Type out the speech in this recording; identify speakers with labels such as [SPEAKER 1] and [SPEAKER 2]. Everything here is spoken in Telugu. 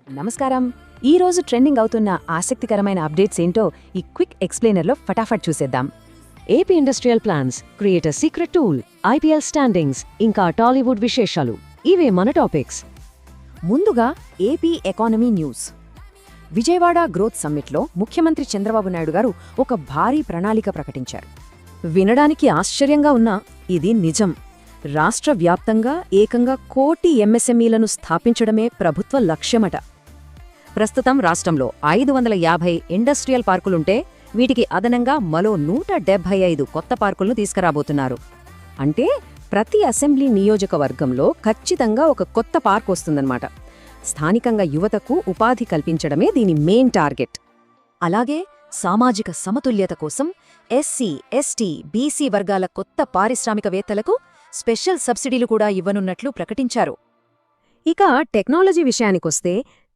[SPEAKER 1] నమస్కారం. ఈరోజు ట్రెండింగ్ అవుతున్న ఆసక్తికరమైన అప్డేట్స్ ఏంటో ఈ క్విక్ ఎక్స్ప్లెయినర్లో ఫటాఫట్ చూసేద్దాం.
[SPEAKER 2] AP industrial plans create a secret tool, IPL standings, ఇంకా టాలీవుడ్ విశేషాలు. ఇవే మన టాపిక్స్.
[SPEAKER 1] ముందుగా AP economy news. Vijayawada growth సమ్మిట్లో ముఖ్యమంత్రి చంద్రబాబు నాయుడు గారు ఒక భారీ ప్రణాళిక ప్రకటించారు. వినడానికి ఆశ్చర్యంగా ఉన్నా ఇది నిజం. రాష్ట్ర వ్యాప్తంగా ఏకంగా 1 కోటి ఎంఎస్ఎంఈలను స్థాపించడమే ప్రభుత్వ లక్ష్యమట. ప్రస్తుతం రాష్ట్రంలో 550 ఇండస్ట్రియల్ పార్కులుంటే వీటికి అదనంగా మరో 175 కొత్త పార్కులను తీసుకురాబోతున్నారు. అంటే ప్రతి అసెంబ్లీ నియోజకవర్గంలో ఖచ్చితంగా ఒక కొత్త పార్క్ వస్తుందన్నమాట. స్థానికంగా యువతకు ఉపాధి కల్పించడమే దీని మెయిన్ టార్గెట్. అలాగే సామాజిక సమతుల్యత కోసం ఎస్సీ, ఎస్టీ, బీసీ వర్గాల కొత్త పారిశ్రామికవేత్తలకు స్పెషల్ సబ్సిడీలు కూడా ఇవ్వనున్నట్లు ప్రకటించారు. ఇక టెక్నాలజీ విషయానికొస్తే